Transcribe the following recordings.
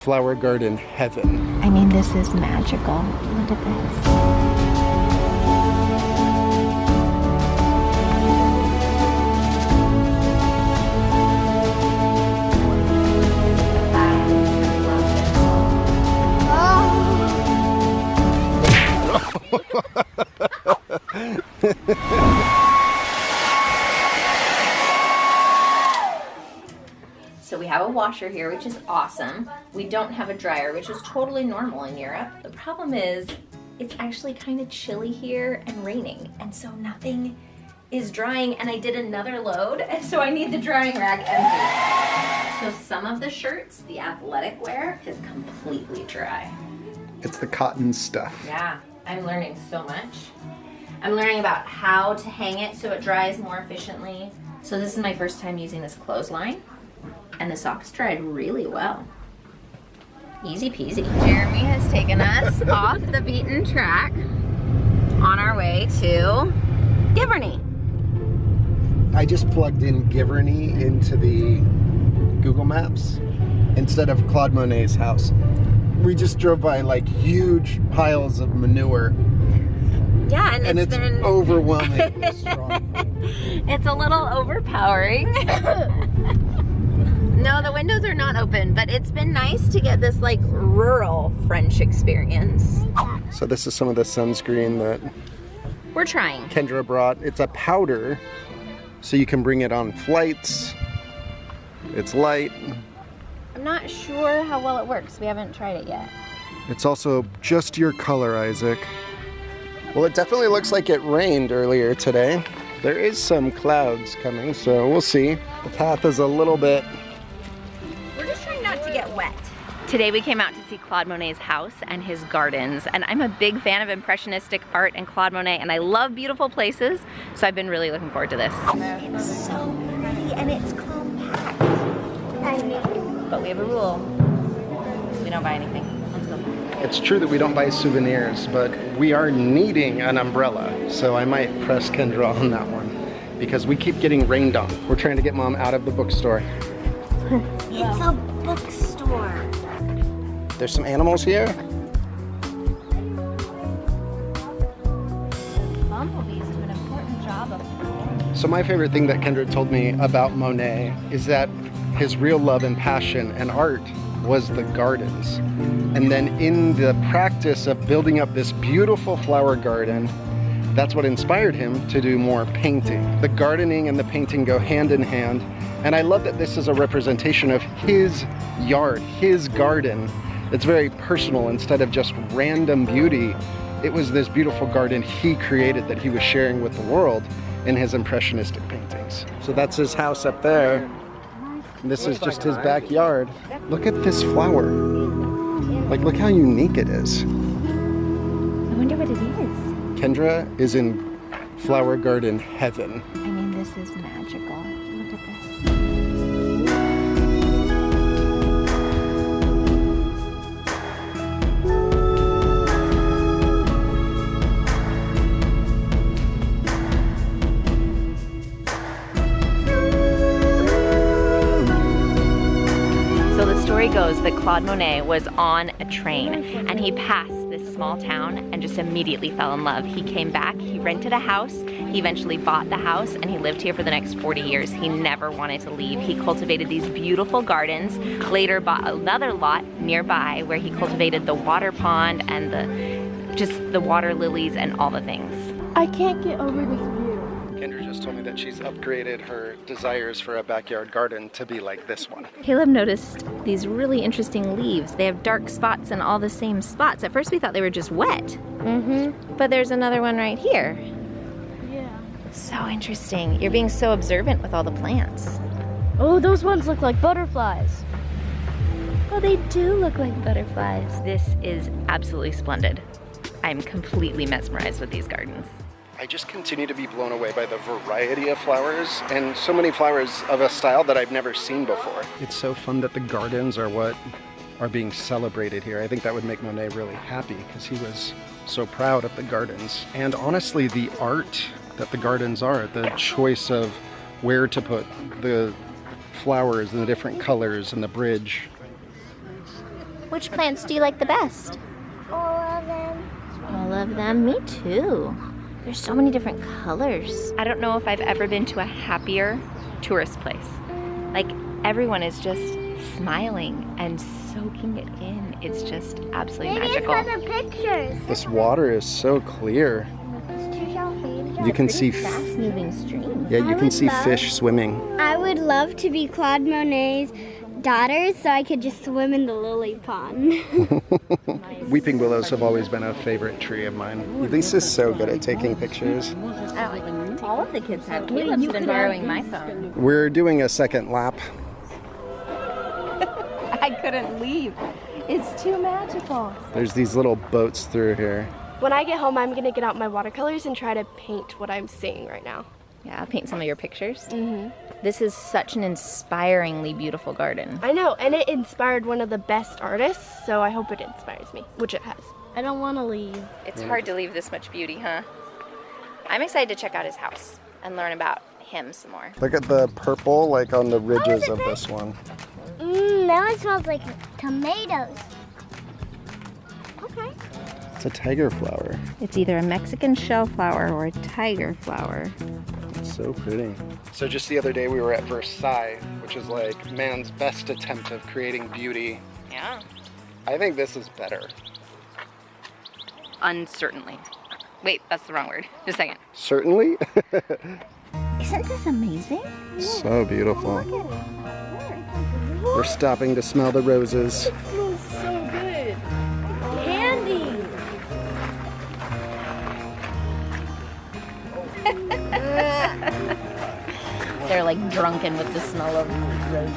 Flower garden heaven. I mean, this is magical. Look at this. So we have a washer here, which is awesome. We don't have a dryer, which is totally normal in Europe. The problem is it's actually kind of chilly here and raining, and so nothing is drying, and I did another load, and so I need the drying rack empty. So some of the shirts, the athletic wear, is completely dry. It's the cotton stuff. Yeah, I'm learning so much. I'm learning about how to hang it so it dries more efficiently. So this is my first time using this clothesline. And the socks dried really well. Easy peasy. Jeremy has taken us off the beaten track on our way to Giverny. I just plugged in Giverny into the Google Maps instead of Claude Monet's house. We just drove by like huge piles of manure. Yeah, and it's been overwhelmingly strong. It's a little overpowering. No, the windows are not open, but it's been nice to get this like rural French experience. So this is some of the sunscreen that We're trying. Kendra brought. It's a powder, so you can bring it on flights. It's light. I'm not sure how well it works. We haven't tried it yet. It's also just your color, Isaac. Well, it definitely looks like it rained earlier today. There is some clouds coming, so we'll see. The path is a little bit... We're just trying not to get wet. Today we came out to see Claude Monet's house and his gardens, and I'm a big fan of impressionistic art and Claude Monet, and I love beautiful places, so I've been really looking forward to this. It's so pretty and it's compact. I know. But we have a rule. We don't buy anything. Let's go. It's true that we don't buy souvenirs, but we are needing an umbrella, so I might press Kendra on that one, because we keep getting rained on. We're trying to get Mom out of the bookstore. It's a bookstore. There's some animals here. Bumblebees do an important job of... So my favorite thing that Kendra told me about Monet is that his real love and passion and art was the gardens. And then in the practice of building up this beautiful flower garden, that's what inspired him to do more painting. The gardening and the painting go hand in hand. And I love that this is a representation of his yard, his garden. It's very personal instead of just random beauty. It was this beautiful garden he created that he was sharing with the world in his impressionistic paintings. So that's his house up there. And this is just his backyard. Look at this flower. Like, look how unique it is. I wonder what it is. Kendra is in flower garden heaven. I mean, this is magical. Look at this. So the story goes that Claude Monet was on a train and he passed this small town and just immediately fell in love. He came back, he rented a house, he eventually bought the house, and he lived here for the next 40 years. He never wanted to leave. He cultivated these beautiful gardens, later bought another lot nearby where he cultivated the water pond and the water lilies and all the things. I can't get over this view. Kendra just told me that she's upgraded her desires for a backyard garden to be like this one. Caleb noticed these really interesting leaves. They have dark spots in all the same spots. At first we thought they were just wet. Mm-hmm. But there's another one right here. Yeah. So interesting. You're being so observant with all the plants. Oh, those ones look like butterflies. Oh, they do look like butterflies. This is absolutely splendid. I'm completely mesmerized with these gardens. I just continue to be blown away by the variety of flowers, and so many flowers of a style that I've never seen before. It's so fun that the gardens are what are being celebrated here. I think that would make Monet really happy because he was so proud of the gardens. And honestly, the art that the gardens are, the choice of where to put the flowers and the different colors and the bridge. Which plants do you like the best? All of them. All of them? Me too. There's so many different colors. I don't know if I've ever been to a happier tourist place. Like, everyone is just smiling and soaking it in. It's just absolutely magical. Maybe it's for the pictures. This water is so clear. You can see fast-moving stream. Yeah, you can see fish swimming. I would love to be Claude Monet's daughter so I could just swim in the lily pond. Weeping willows have always been a favorite tree of mine. Elise is so good at taking pictures. All of the kids have. Caleb's been borrowing my phone. We're doing a second lap. I couldn't leave. It's too magical. There's these little boats through here. When I get home, I'm gonna get out my watercolors and try to paint what I'm seeing right now. Yeah, I'll paint some of your pictures. This is such an inspiringly beautiful garden. I know, and it inspired one of the best artists, so I hope it inspires me, which it has. I don't want to leave. It's hard to leave this much beauty, huh? I'm excited to check out his house and learn about him some more. Look at the purple, like on the ridges of this one. That one smells like tomatoes. Okay. It's a tiger flower. It's either a Mexican shell flower or a tiger flower. It's so pretty. So just the other day we were at Versailles, which is like man's best attempt of creating beauty. Yeah. I think this is better. Uncertainly. Wait, that's the wrong word. Just a second. Certainly. Isn't this amazing? So beautiful. We're stopping to smell the roses. It smells so good. Candy! They're like drunken with the smell of roses.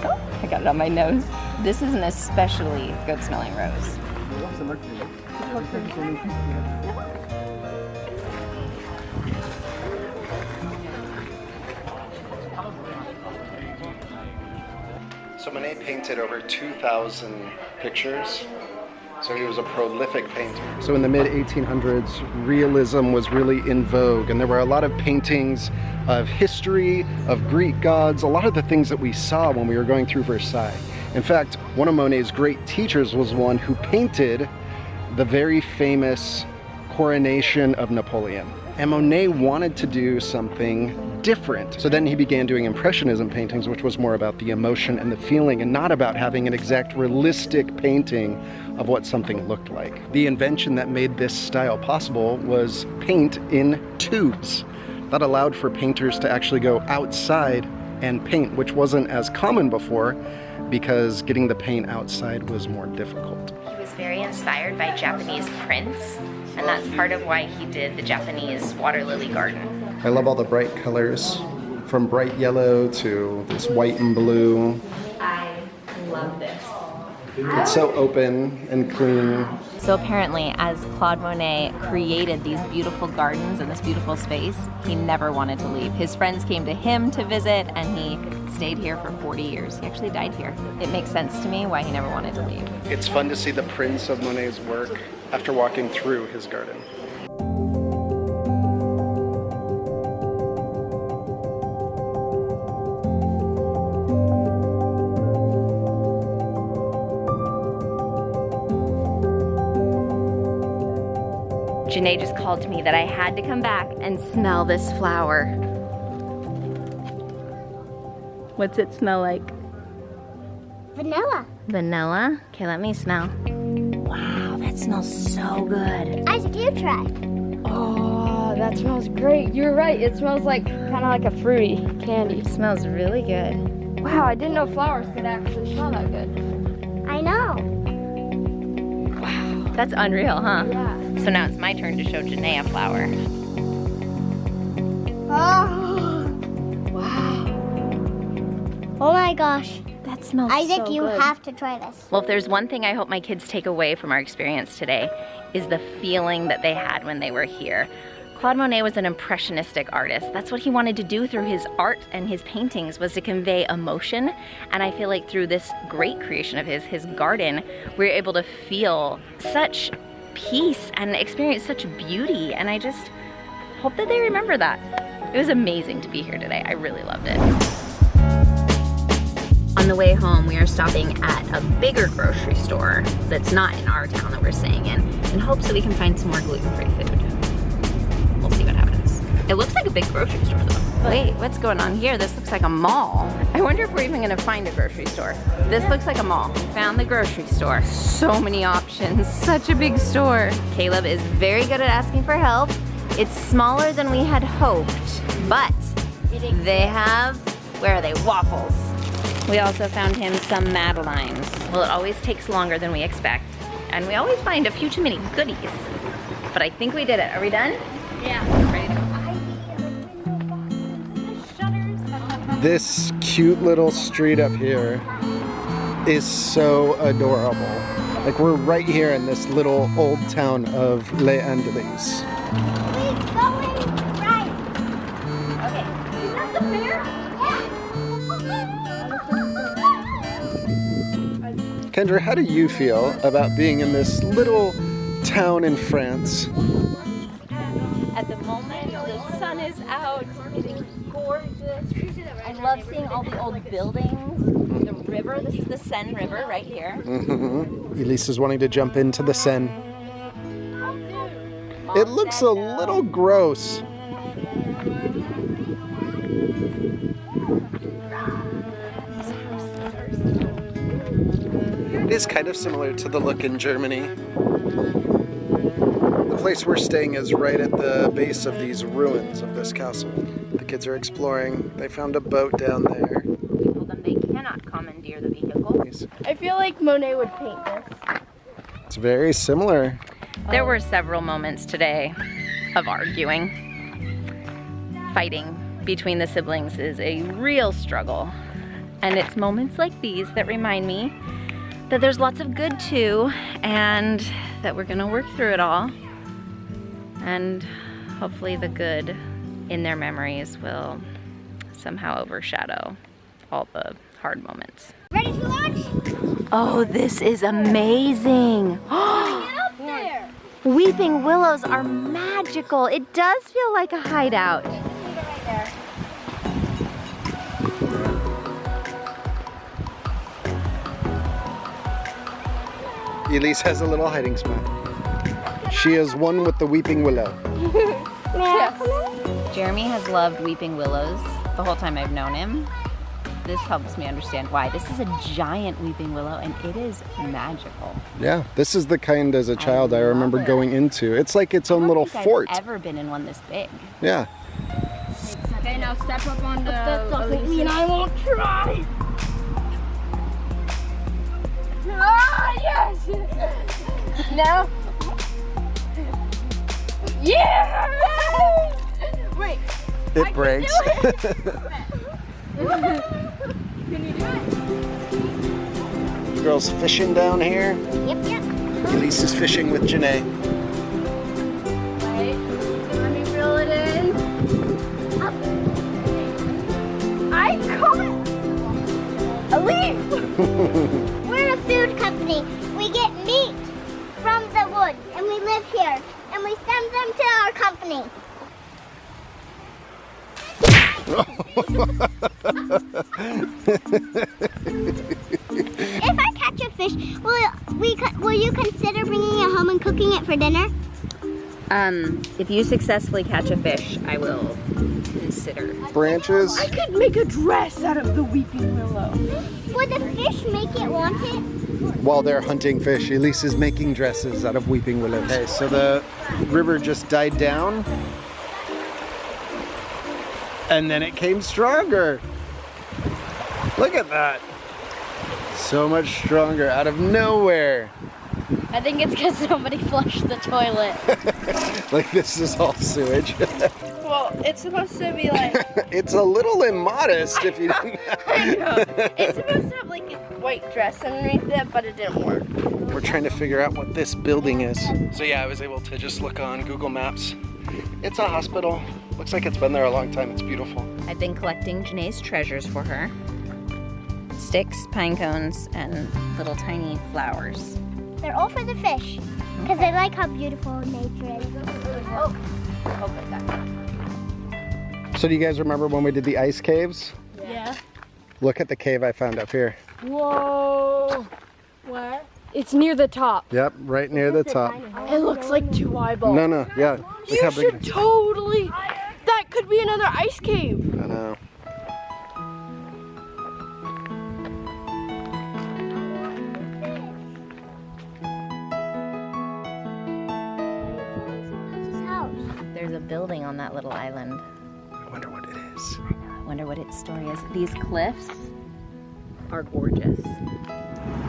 Oh, I got it on my nose. This is an especially good smelling rose. So Monet painted over 2,000 pictures. So he was a prolific painter. So in the mid-1800s, realism was really in vogue, and there were a lot of paintings of history, of Greek gods, a lot of the things that we saw when we were going through Versailles. In fact, one of Monet's great teachers was one who painted the very famous coronation of Napoleon. And Monet wanted to do something different. So then he began doing Impressionism paintings, which was more about the emotion and the feeling and not about having an exact realistic painting of what something looked like. The invention that made this style possible was paint in tubes. That allowed for painters to actually go outside and paint, which wasn't as common before because getting the paint outside was more difficult. He was very inspired by Japanese prints, and that's part of why he did the Japanese water lily garden. I love all the bright colors, from bright yellow to this white and blue. I love this. It's so open and clean. So apparently, as Claude Monet created these beautiful gardens and this beautiful space, he never wanted to leave. His friends came to him to visit, and he stayed here for 40 years. He actually died here. It makes sense to me why he never wanted to leave. It's fun to see the prints of Monet's work after walking through his garden. Janae just called to me that I had to come back and smell this flower. What's it smell like? Vanilla. Vanilla? Okay, let me smell. Wow, that smells so good. Isaac, you try. Oh, that smells great. You're right. It smells like kind of like a fruity candy. It smells really good. Wow, I didn't know flowers could actually smell that good. I know. Wow, that's unreal, huh? Yeah. So now it's my turn to show Janae a flower. Oh. Wow. Oh my gosh. That smells Isaac, so you good. have to try this. Well, if there's one thing I hope my kids take away from our experience today, is the feeling that they had when they were here. Claude Monet was an impressionistic artist. That's what he wanted to do through his art and his paintings, was to convey emotion. And I feel like through this great creation of his garden, we were able to feel such peace and experience such beauty. And I just hope that they remember that. It was amazing to be here today. I really loved it. On the way home, we are stopping at a bigger grocery store that's not in our town that we're staying in hopes that we can find some more gluten-free food. We'll see what happens. It looks like a big grocery store though. Wait, what's going on here? This looks like a mall. I wonder if we're even gonna find a grocery store. This looks like a mall. We found the grocery store. So many options, such a big store. Caleb is very good at asking for help. It's smaller than we had hoped, but they have, where are they, waffles. We also found him some Madeleines. Well, it always takes longer than we expect, and we always find a few too many goodies. But I think we did it. Are we done? Yeah. Ready to go? This cute little street up here is so adorable. Like we're right here in this little old town of Les Andelys. We're going right. Okay. Is that the fair? Kendra, how do you feel about being in this little town in France? At the moment, the sun is out. It is gorgeous. I love seeing all the old buildings. The river, this is the Seine River right here. Elise is wanting to jump into the Seine. It looks a little gross. It is kind of similar to the look in Germany. The place we're staying is right at the base of these ruins of this castle. The kids are exploring. They found a boat down there. We told them they cannot commandeer the vehicle. I feel like Monet would paint this. It's very similar. There were several moments today of arguing. Fighting between the siblings is a real struggle. And it's moments like these that remind me that there's lots of good too, and that we're gonna work through it all. And hopefully the good in their memories will somehow overshadow all the hard moments. Ready to launch? Oh, this is amazing. Get up there. Weeping willows are magical. It does feel like a hideout. Right there. Elise has a little hiding spot. She is one with the weeping willow. Jeremy has loved weeping willows the whole time I've known him. This helps me understand why. This is a giant weeping willow and it is magical. Yeah, this is the kind as a child I remember love it. going into. It's like its own little fort. I've ever been in one this big. Yeah. Okay, now step up on the. That doesn't mean I won't try. Ah, yes! Now. Yeah! Wait. It breaks. Can you do it? Girls fishing down here. Yep. Elise is fishing with Janae. Right. Let me reel it in. I caught Elise! We're a food company. We get meat from the woods, and we live here, and we send them to our company. If I catch a fish, will you consider bringing it home and cooking it for dinner? If you successfully catch a fish, I will consider. Branches. I could make a dress out of the weeping willow. Would the fish make it want it? While they're hunting fish, Elise is making dresses out of weeping willows. Okay, so the river just died down. And then it came stronger. Look at that. So much stronger out of nowhere. I think it's because somebody flushed the toilet. Like this is all sewage. Well, it's supposed to be like. It's a little immodest if you didn't. I know. It's supposed to have like a white dress underneath it, but it didn't work. We're trying to figure out what this building is. So yeah, I was able to just look on Google Maps. It's a hospital. Looks like it's been there a long time. It's beautiful. I've been collecting Janae's treasures for her. Sticks, pine cones, and little tiny flowers. They're all for the fish, because I like how beautiful nature is. Oh, like that. So do you guys remember when we did the ice caves? Yeah. Look at the cave I found up here. Whoa. Where? It's near the top. Yep, right near the top. It looks like 2 eyeballs. No, yeah. Look You how big should it is. totally. That could be another ice cave. I know. There's a building on that little island. I wonder what it is. I wonder what its story is. These cliffs are gorgeous.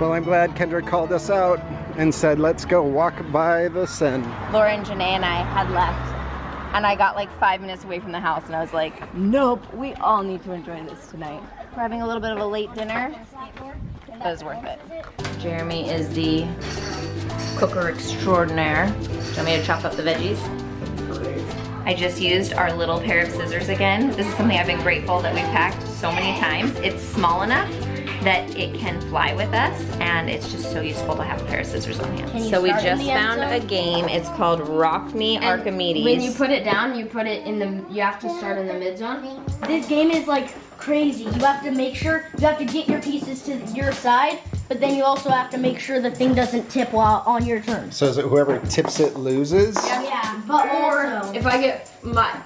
Well, I'm glad Kendra called us out and said, let's go walk by the Seine. Laura and Janae and I had left, and I got like 5 minutes away from the house, and I was like, nope, we all need to enjoy this tonight. We're having a little bit of a late dinner, but it was worth it. Jeremy is the cooker extraordinaire. Do you want me to chop up the veggies? I just used our little pair of scissors again. This is something I've been grateful that we've packed so many times. It's small enough that it can fly with us, and it's just so useful to have a pair of scissors on hand. So we just found a game. It's called Rock Me Archimedes. When you put it down, you put it in the. You have to start in the mid zone. This game is like crazy. You have to make sure you have to get your pieces to your side, but then you also have to make sure the thing doesn't tip while on your turn. So is it whoever tips it loses? Yeah, but also If I get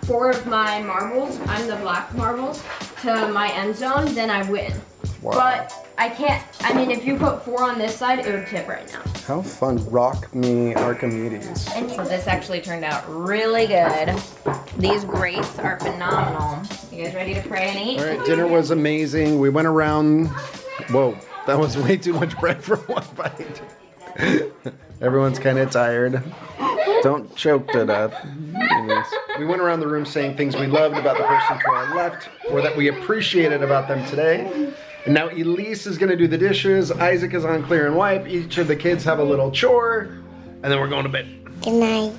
4 of my marbles, I'm the black marbles, to my end zone, then I win. Wow. But I can't, I mean, if you put 4 on this side, it would tip right now. How fun. Rock Me Archimedes. And so this actually turned out really good. These grapes are phenomenal. You guys ready to pray and eat? All right, dinner was amazing. We went around. Whoa, that was way too much bread for one bite. Everyone's kind of tired. Don't choke to death. Anyways, we went around the room saying things we loved about the person to our left, or that we appreciated about them today. And now Elise is gonna do the dishes. Isaac is on clear and wipe. Each of the kids have a little chore, and then we're going to bed. Good night.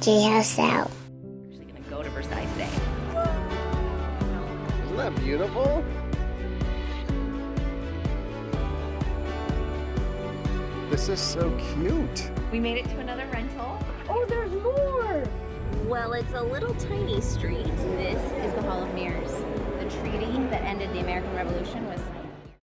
Treehouse out. We're actually gonna go to Versailles today. Isn't that beautiful? This is so cute. We made it to another rental. oh, there's more. Well, it's a little tiny street. This is the Hall of Mirrors. The treaty that ended the American Revolution was